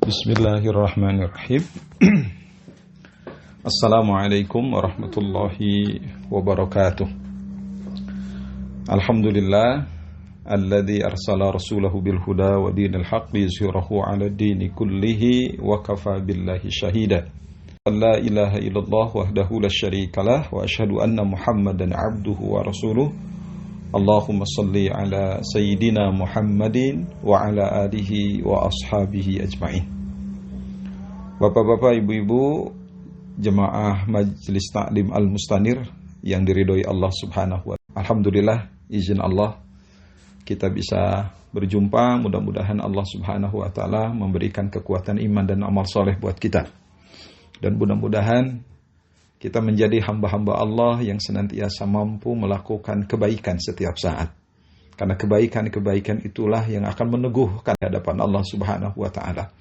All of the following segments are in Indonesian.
Bismillahirrahmanirrahim. Assalamualaikum warahmatullahi wabarakatuh. Alhamdulillah alladzi arsala rasulahu bil huda wa dinil haqqi yuzhirahu 'ala dini kullihi wa kafa billahi shahida. La ilaha illallah wahdahu la syarikalah wa asyhadu anna Muhammadan 'abduhu wa rasuluh. Allahumma salli ala sayyidina Muhammadin wa ala alihi wa ashabihi ajma'in. Bapak-bapak, ibu-ibu, jemaah Majelis Ta'lim Al-Mustanir yang diridhoi Allah Subhanahu wa ta'ala. Alhamdulillah, izin Allah kita bisa berjumpa. Mudah-mudahan Allah Subhanahu wa ta'ala memberikan kekuatan iman dan amal soleh buat kita. Dan mudah-mudahan kita menjadi hamba-hamba Allah yang senantiasa mampu melakukan kebaikan setiap saat. Karena kebaikan-kebaikan itulah yang akan meneguhkan di hadapan Allah Subhanahu wa ta'ala.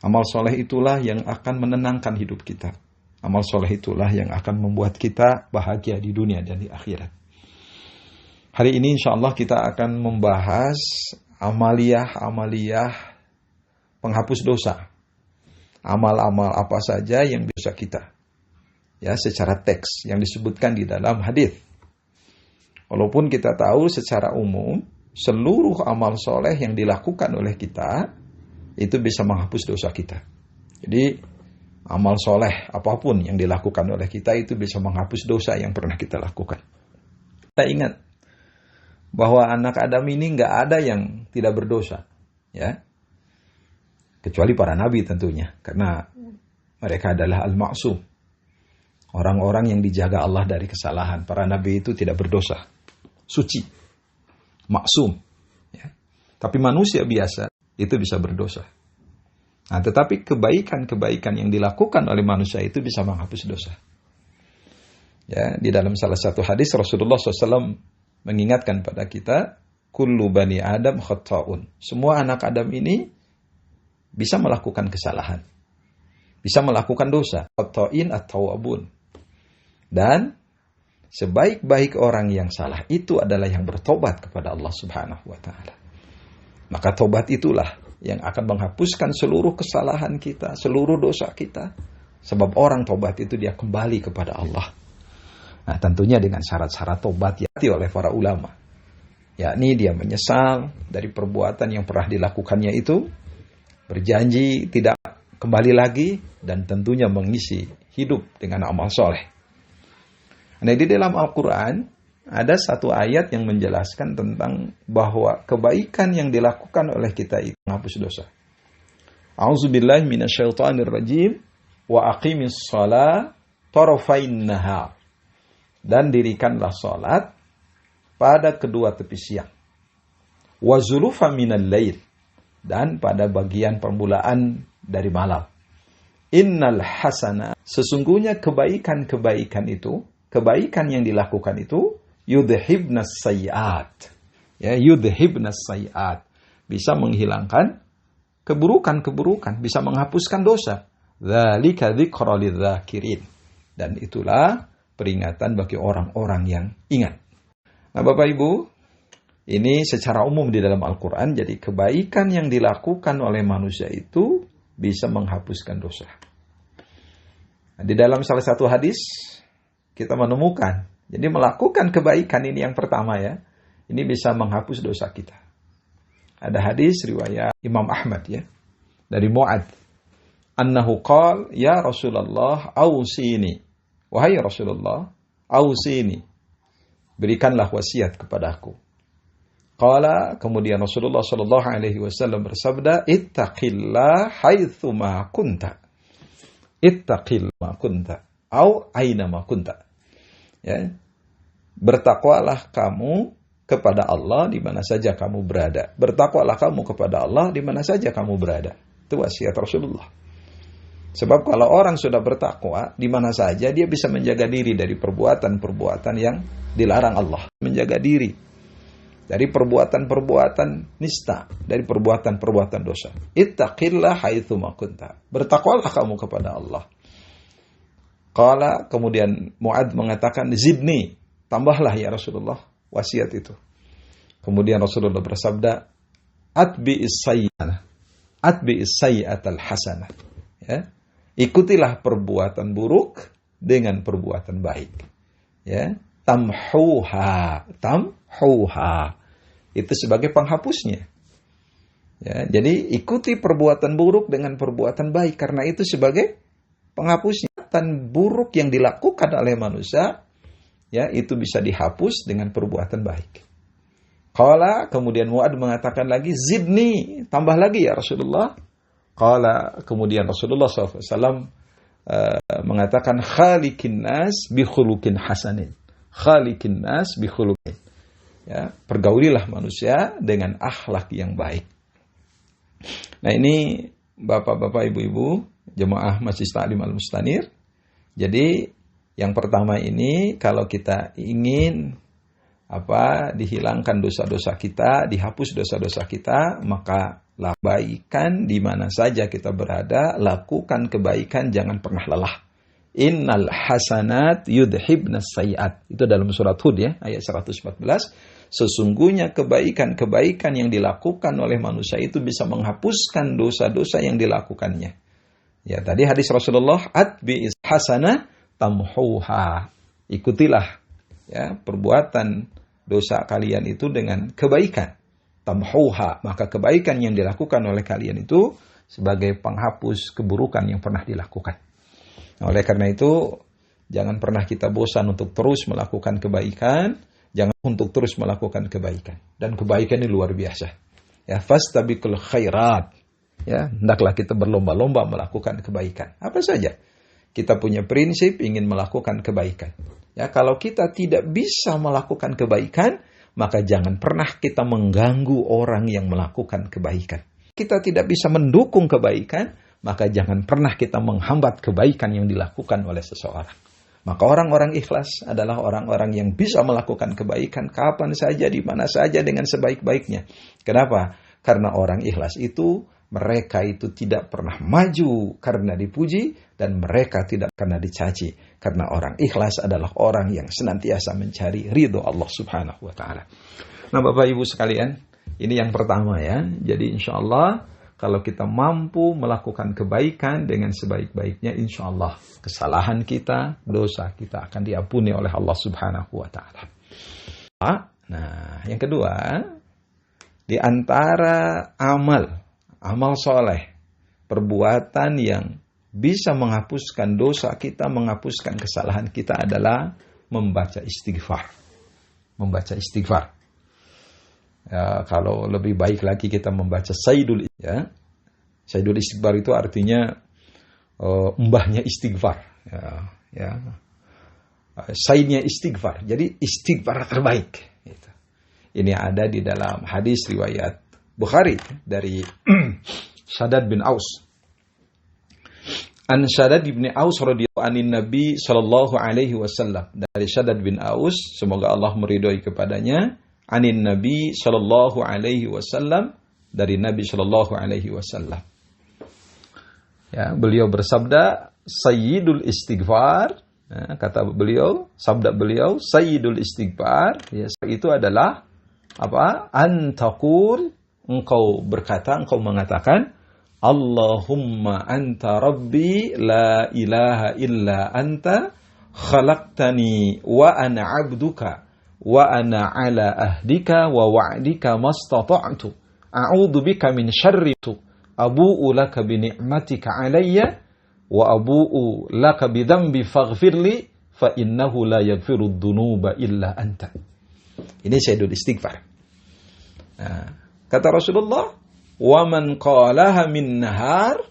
Amal soleh itulah yang akan menenangkan hidup kita. Amal soleh itulah yang akan membuat kita bahagia di dunia dan di akhirat. Hari ini insya Allah kita akan membahas amaliyah penghapus dosa. Amal-amal apa saja yang bisa kita. Ya, secara teks yang disebutkan di dalam hadis. Walaupun kita tahu secara umum seluruh amal soleh yang dilakukan oleh kita itu bisa menghapus dosa kita. Jadi amal soleh apapun yang dilakukan oleh kita itu bisa menghapus dosa yang pernah kita lakukan. Kita ingat bahwa anak Adam ini nggak ada yang tidak berdosa, ya, kecuali para nabi tentunya, karena mereka adalah al-ma'sum. Orang-orang yang dijaga Allah dari kesalahan. Para nabi itu tidak berdosa. Suci. Maksum. Ya. Tapi manusia biasa itu bisa berdosa. Nah, tetapi kebaikan-kebaikan yang dilakukan oleh manusia itu bisa menghapus dosa. Ya, di dalam salah satu hadis Rasulullah SAW mengingatkan pada kita, kullu bani Adam khata'un. Semua anak Adam ini bisa melakukan kesalahan. Bisa melakukan dosa. Khata'in at-tawabun. Dan sebaik-baik orang yang salah itu adalah yang bertobat kepada Allah Subhanahu wa ta'ala. Maka tobat itulah yang akan menghapuskan seluruh kesalahan kita, seluruh dosa kita. Sebab orang tobat itu dia kembali kepada Allah. Nah, tentunya dengan syarat-syarat tobat yang oleh para ulama. Yakni dia menyesal dari perbuatan yang pernah dilakukannya itu, berjanji tidak kembali lagi, dan tentunya mengisi hidup dengan amal soleh. Nah, di dalam Al-Quran ada satu ayat yang menjelaskan tentang bahwa kebaikan yang dilakukan oleh kita itu menghapus dosa. A'udzubillahi minasyaitonirrajim wa aqimis shalah tarafain nahar. Dan dirikanlah salat pada kedua tepi siang. Wa zulufa minal lail. Dan pada bagian permulaan dari malam. Innal hasana. Sesungguhnya kebaikan-kebaikan itu, kebaikan yang dilakukan itu yudhibnas sayyi'at. Ya, yudhibnas sayyi'at. Bisa menghilangkan keburukan-keburukan, bisa menghapuskan dosa. Dzalika dzikra lidzakirin. Dan itulah peringatan bagi orang-orang yang ingat. Nah, Bapak Ibu, ini secara umum di dalam Al-Qur'an, jadi kebaikan yang dilakukan oleh manusia itu bisa menghapuskan dosa. Nah, di dalam salah satu hadis kita menemukan, jadi melakukan kebaikan ini yang pertama ya, ini bisa menghapus dosa kita. Ada hadis riwayat Imam Ahmad ya, dari Mu'ad. Annahu qala, ya Rasulullah, awsini. Wahai Rasulullah, awsini. Berikanlah wasiat kepadaku. Qala, kemudian Rasulullah SAW bersabda, ittaqillah haitsu ma kunta. Ittaqil ma kunta. Au aina ma kunta. Ya, bertakwalah kamu kepada Allah di mana saja kamu berada. Bertakwalah kamu kepada Allah di mana saja kamu berada. Itu wasiat Rasulullah. Sebab kalau orang sudah bertakwa, di mana saja dia bisa menjaga diri dari perbuatan-perbuatan yang dilarang Allah. Menjaga diri dari perbuatan-perbuatan nista, dari perbuatan-perbuatan dosa. Ittaqillah haitsu ma kunta. Bertakwalah kamu kepada Allah. Qala, kemudian Mu'ad mengatakan, zidni, tambahlah ya Rasulullah wasiat itu. Kemudian Rasulullah bersabda, atbi'is sayyi'ah. Atbi'is sayyi'atal hasanah. Ya. Ikutilah perbuatan buruk dengan perbuatan baik. Ya. Tamhuha. Itu sebagai penghapusnya. Ya, jadi ikuti perbuatan buruk dengan perbuatan baik. Karena itu sebagai penghapusnya. Perbuatan buruk yang dilakukan oleh manusia, ya, itu bisa dihapus dengan perbuatan baik. Qala, kemudian Mu'ad mengatakan lagi, zidni, tambah lagi ya Rasulullah. Qala, kemudian Rasulullah SAW mengatakan, khaliqin nas bi khuluqin hasanin. Khaliqin nas bi khuluqin. Ya, pergaulilah manusia dengan akhlak yang baik. Nah, ini Bapak-bapak, Ibu-ibu, jemaah Masjid Ta'lim Al-Mustanir. Jadi yang pertama ini, kalau kita ingin dihilangkan dosa-dosa kita, dihapus dosa-dosa kita, maka kebaikan di mana saja kita berada, lakukan kebaikan, jangan pernah lelah. Innal hasanat yudhibnas sayyi'at. Itu dalam surat Hud ya, ayat 114. Sesungguhnya kebaikan-kebaikan yang dilakukan oleh manusia itu bisa menghapuskan dosa-dosa yang dilakukannya. Ya, tadi hadis Rasulullah, atbi'is hasanah tamhuha. Ikutilah ya perbuatan dosa kalian itu dengan kebaikan. Tamhuha, maka kebaikan yang dilakukan oleh kalian itu sebagai penghapus keburukan yang pernah dilakukan. Nah, oleh karena itu, jangan pernah kita bosan untuk terus melakukan kebaikan, jangan untuk terus melakukan kebaikan. Dan kebaikan ini luar biasa. Ya, fastabiqul khairat. Ya, hendaklah kita berlomba-lomba melakukan kebaikan. Apa saja. Kita punya prinsip ingin melakukan kebaikan. Ya, kalau kita tidak bisa melakukan kebaikan, maka jangan pernah kita mengganggu orang yang melakukan kebaikan. Kita tidak bisa mendukung kebaikan, maka jangan pernah kita menghambat kebaikan yang dilakukan oleh seseorang. Maka orang-orang ikhlas adalah orang-orang yang bisa melakukan kebaikan kapan saja, di mana saja, dengan sebaik-baiknya. Kenapa? Karena orang ikhlas itu, mereka itu tidak pernah maju karena dipuji, dan mereka tidak karena dicaci. Karena orang ikhlas adalah orang yang senantiasa mencari ridho Allah Subhanahu wa Ta'ala. Nah, Bapak Ibu sekalian, ini yang pertama ya. Jadi insya Allah, kalau kita mampu melakukan kebaikan dengan sebaik-baiknya, insya Allah kesalahan kita, dosa kita akan diampuni oleh Allah Subhanahu wa Ta'ala. Nah, yang kedua, di antara amal soleh, perbuatan yang bisa menghapuskan dosa kita, menghapuskan kesalahan kita adalah membaca istighfar. Membaca istighfar. Ya, kalau lebih baik lagi kita membaca Sayyidul ya. Sayyidul istighfar itu artinya mbahnya istighfar. Ya. Sayyidnya istighfar. Jadi istighfar terbaik. Gitu. Ini ada di dalam hadis riwayat Bukhari dari Shaddad bin Aus. An Shaddad bin Aus radhiyallahu anhu Nabi sallallahu alaihi wasallam. Dari Shaddad bin Aus, semoga Allah meridhai kepadanya, anin Nabi sallallahu alaihi wasallam, dari Nabi sallallahu alaihi wasallam. Ya, beliau bersabda, Sayyidul istighfar, ya, kata beliau, sabda beliau, Sayyidul istighfar, ya, itu adalah apa? Antaqul, engkau berkata, engkau mengatakan, Allahumma anta rabbi la ilaha illa anta khalaqtani wa ana abduka wa ana ala ahdika wa wa'dika mastata'tu a'udzu bika min syarri abu'u laka bi ni'matika alayya wa abu'u laka bi dhanbi faghfirli fa innahu la yaghfiru dhunuba illa anta. Ini Sayyidul istighfar. Nah, kata Rasulullah, wa man qalaha min nahar,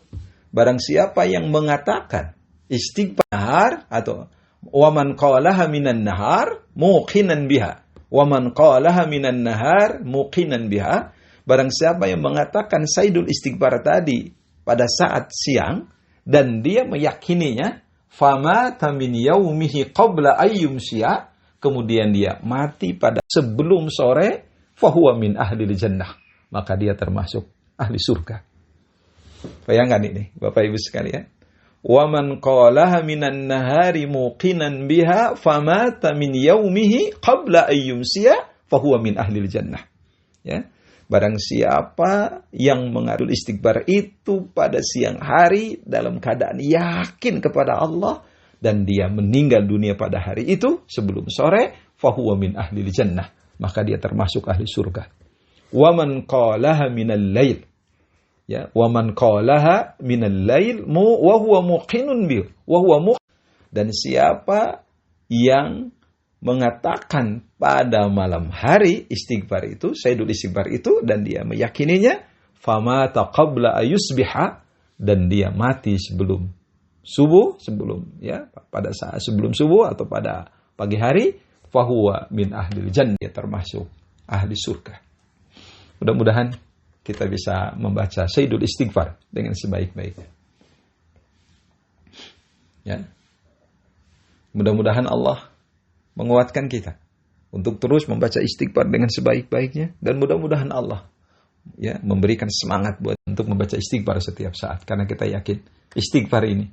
barang siapa yang mengatakan istighfar, atau wa man qalaha minan nahar muqinan biha, wa man qalaha minan nahar muqinan biha, barang siapa yang mengatakan Sayyidul istighfar tadi pada saat siang dan dia meyakininya, famata min yaumihi qabla ayyumsiya, kemudian dia mati pada sebelum sore, fahuwa min ahlil jannah, maka dia termasuk ahli surga. Bayangkan ini, Bapak Ibu sekalian. Wa man qalaha minan nahari muqinan biha famata min yaumihi qabla ayyumsiya fahuwa min ahlil jannah. Ya. Barang siapa yang mengadul istighfar itu pada siang hari dalam keadaan yakin kepada Allah dan dia meninggal dunia pada hari itu sebelum sore, fahuwa min ahli jannah, maka dia termasuk ahli surga. Wa man qalaha minal lail, ya, wa man qalaha minal lail wa huwa muqinun bi wa huwa dan siapa yang mengatakan pada malam hari istighfar itu, sayyidul istighfar itu, dan dia meyakininya, famata qabla ayusbiha, dan dia mati sebelum subuh, pada saat sebelum subuh atau pada pagi hari, fahuwa min ahli jannah, dia termasuk ahli surga. Mudah-mudahan kita bisa membaca sayyidul istighfar dengan sebaik-baiknya. Ya. Mudah-mudahan Allah menguatkan kita untuk terus membaca istighfar dengan sebaik-baiknya, dan mudah-mudahan Allah memberikan semangat buat untuk membaca istighfar setiap saat, karena kita yakin istighfar ini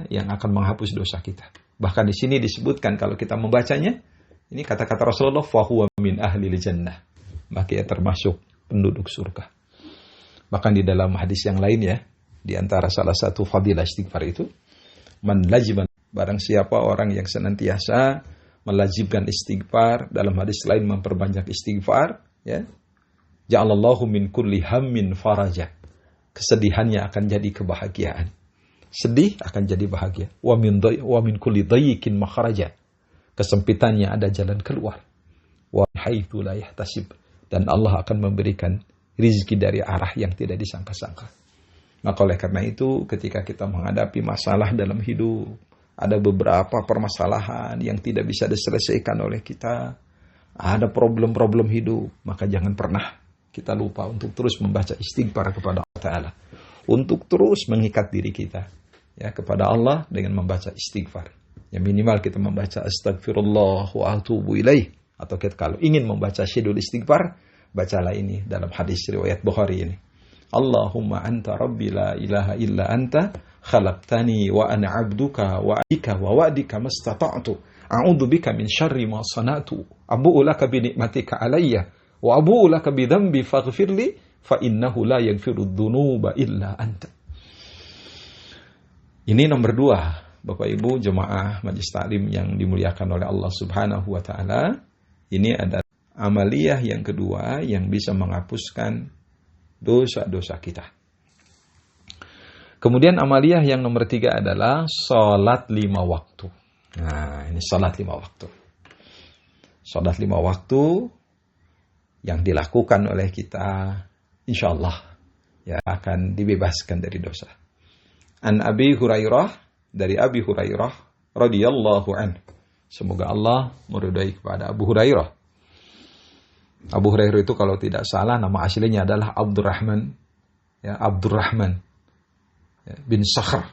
yang akan menghapus dosa kita. Bahkan di sini disebutkan kalau kita membacanya, ini kata-kata Rasulullah, fahuwa min ahli jannah, maka ia termasuk penduduk surga. Bahkan di dalam hadis yang lain di antara salah satu fadilah istighfar itu, man lajiman, barang siapa orang yang senantiasa melajibkan istighfar, dalam hadis lain memperbanyak istighfar, ja'alallahu min kulli hammin faraja, kesedihannya akan jadi kebahagiaan, sedih akan jadi bahagia. Wa min kulli dayyikin makharaja, kesempitannya ada jalan keluar. Wa haitsu la yahtasib, dan Allah akan memberikan rizki dari arah yang tidak disangka-sangka. Maka oleh karena itu, ketika kita menghadapi masalah dalam hidup, ada beberapa permasalahan yang tidak bisa diselesaikan oleh kita, ada problem-problem hidup, maka jangan pernah kita lupa untuk terus membaca istighfar kepada Allah Ta'ala, untuk terus mengikat diri kita kepada Allah dengan membaca istighfar. Yang minimal kita membaca astagfirullah wa atubu ilaih, atau kita kalau ingin membaca syedul istighfar, bacalah ini dalam hadis riwayat Bukhari ini. Allahumma anta rabbi la ilaha illa anta khalaqtani wa ana 'abduka wa abika wa wa'dika mastata'tu a'udzu bika min syarri ma sana'tu abu'u laka bi ni'matika 'alayya wa abu'u laka bi dhanbi faghfirli fa innahu la yaghfiru dzunuba illa anta. Ini nomor 2, Bapak Ibu jemaah majelis taklim yang dimuliakan oleh Allah Subhanahu wa taala. Ini adalah amaliyah yang kedua yang bisa menghapuskan dosa-dosa kita. Kemudian amaliyah yang nomor 3 adalah sholat 5 waktu. Nah, ini sholat 5 waktu. Sholat 5 waktu yang dilakukan oleh kita, insya Allah akan dibebaskan dari dosa. An Abi Hurairah, dari Abi Hurairah radhiyallahu anhu. Semoga Allah meridai kepada Abu Hurairah. Abu Hurairah itu kalau tidak salah nama aslinya adalah Abdurrahman bin Sakhr.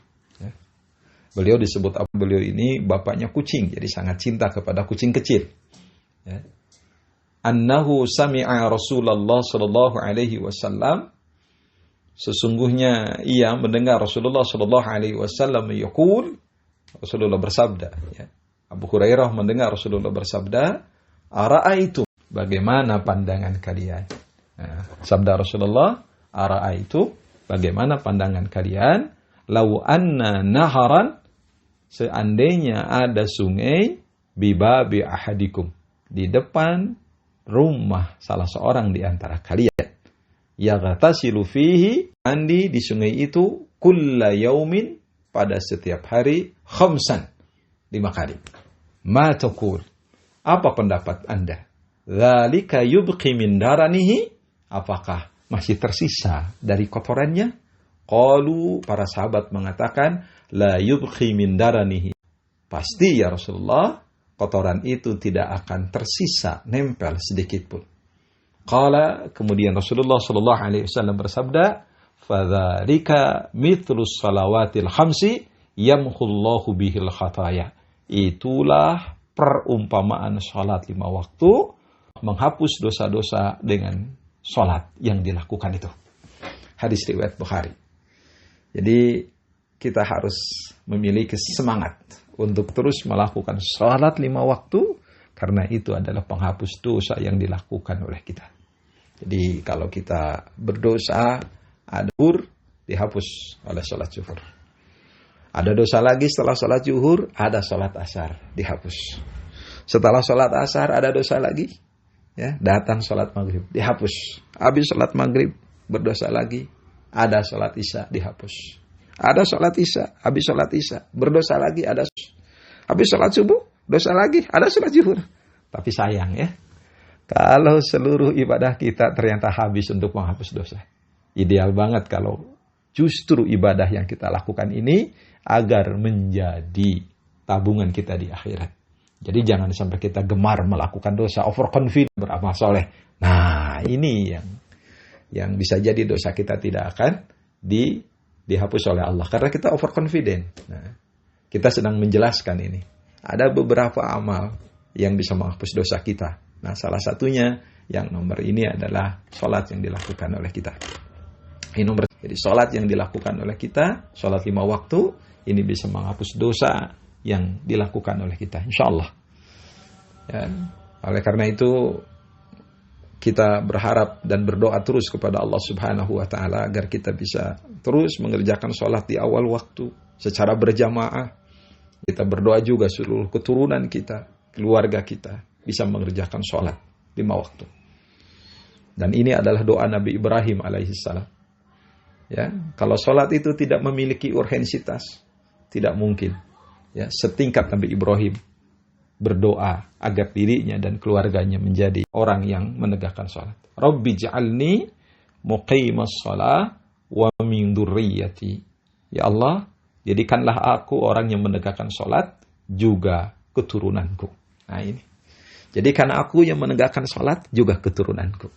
Beliau disebut beliau ini bapaknya kucing, jadi sangat cinta kepada kucing kecil. Annahu sami'a Rasulullah sallallahu alaihi wasallam, sesungguhnya ia mendengar Rasulullah sallallahu alaihi wasallam yaqul, Rasulullah bersabda. Abu Hurairah mendengar Rasulullah bersabda, ara'aitu, bagaimana pandangan kalian? Sabda Rasulullah, ara'aitu, bagaimana pandangan kalian? Lau anna naharan, seandainya ada sungai, bibabi ahadikum, di depan rumah salah seorang di antara kalian. Yaghtasilu fihi, mandi di sungai itu, kulla yaumin, pada setiap hari, khamsan, 5 kali. Ma taqul, apa pendapat Anda? Dzalika yubqi min daranihi, apakah masih tersisa dari kotorannya? Qalu, para sahabat mengatakan, la yubqi min daranihi, pasti ya Rasulullah, kotoran itu tidak akan tersisa, nempel sedikit pun. Qala, kemudian Rasulullah sallallahu alaihi wasallam bersabda, fadzalika mithlus salawatil khamsi yamhullahu bihil khataya. Itulah perumpamaan salat 5 waktu, menghapus dosa-dosa dengan salat yang dilakukan itu. Hadis riwayat Bukhari. Jadi kita harus memiliki semangat untuk terus melakukan salat 5 waktu, karena itu adalah penghapus dosa yang dilakukan oleh kita. Jadi kalau kita berdosa, ada zuhur, dihapus oleh sholat zuhur. Ada dosa lagi setelah sholat zuhur, ada sholat asar, dihapus. Setelah sholat asar, ada dosa lagi, ya, datang sholat maghrib, dihapus. Habis sholat maghrib, berdosa lagi, ada sholat isya, dihapus. Ada sholat isya, habis sholat isya, berdosa lagi, ada. Habis sholat subuh, dosa lagi, ada sholat zuhur. Tapi sayang ya, kalau seluruh ibadah kita ternyata habis untuk menghapus dosa. Ideal banget kalau justru ibadah yang kita lakukan ini agar menjadi tabungan kita di akhirat. Jadi jangan sampai kita gemar melakukan dosa, overconfident beramal soleh. Nah, ini yang bisa jadi dosa kita tidak akan dihapus oleh Allah. Karena kita overconfident. Nah, kita sedang menjelaskan ini. Ada beberapa amal yang bisa menghapus dosa kita. Nah, salah satunya yang nomor ini adalah sholat yang dilakukan oleh kita. Ini nomor. Jadi sholat yang dilakukan oleh kita, sholat 5 waktu, ini bisa menghapus dosa yang dilakukan oleh kita, insya Allah. Ya, oleh karena itu, kita berharap dan berdoa terus kepada Allah Subhanahu wa Ta'ala agar kita bisa terus mengerjakan sholat di awal waktu secara berjamaah. Kita berdoa juga seluruh keturunan kita, keluarga kita bisa mengerjakan sholat 5 waktu. Dan ini adalah doa Nabi Ibrahim alaihissalam. Ya, kalau sholat itu tidak memiliki urgensitas, tidak mungkin. Ya, setingkat Nabi Ibrahim berdoa agar dirinya dan keluarganya menjadi orang yang menegakkan sholat. Rabbi ja'alni muqimas sholat wa min dzurriyyati. Ya Allah, jadikanlah aku orang yang menegakkan sholat juga keturunanku. Nah ini. Jadikan aku yang menegakkan sholat juga keturunanku.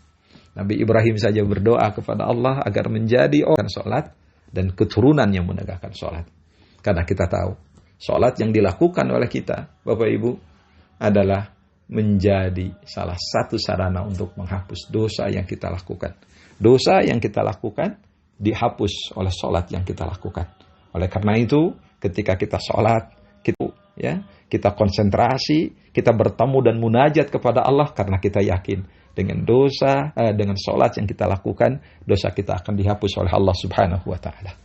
Nabi Ibrahim saja berdoa kepada Allah agar menjadi orang sholat dan keturunan yang menegakkan sholat. Karena kita tahu, sholat yang dilakukan oleh kita, Bapak Ibu, adalah menjadi salah satu sarana untuk menghapus dosa yang kita lakukan. Dosa yang kita lakukan dihapus oleh sholat yang kita lakukan. Oleh karena itu, ketika kita sholat, kita konsentrasi, kita bertemu dan munajat kepada Allah karena kita yakin dengan dengan sholat yang kita lakukan, dosa kita akan dihapus oleh Allah Subhanahu wa Ta'ala.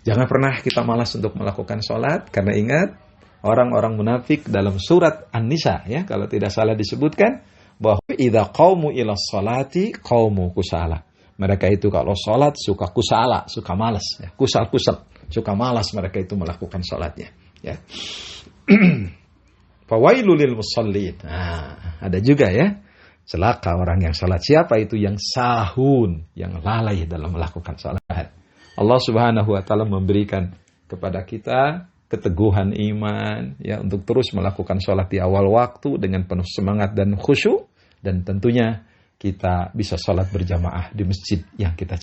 Jangan pernah kita malas untuk melakukan sholat, karena ingat, orang-orang munafik dalam surat An-Nisa, ya, kalau tidak salah disebutkan, bahwa idza qaumu ila sholati qaumu kusala. Mereka itu kalau sholat suka kusala, suka malas, ya, kusal-kusal, suka malas mereka itu melakukan sholatnya. Ya. Fawailul lil musallin. Nah, ada juga ya. Celaka orang yang salat. Siapa itu yang sahun, yang lalai dalam melakukan salat. Allah Subhanahu wa Ta'ala memberikan kepada kita keteguhan iman, ya, untuk terus melakukan salat di awal waktu dengan penuh semangat dan khusyuk, dan tentunya kita bisa salat berjamaah di masjid yang kita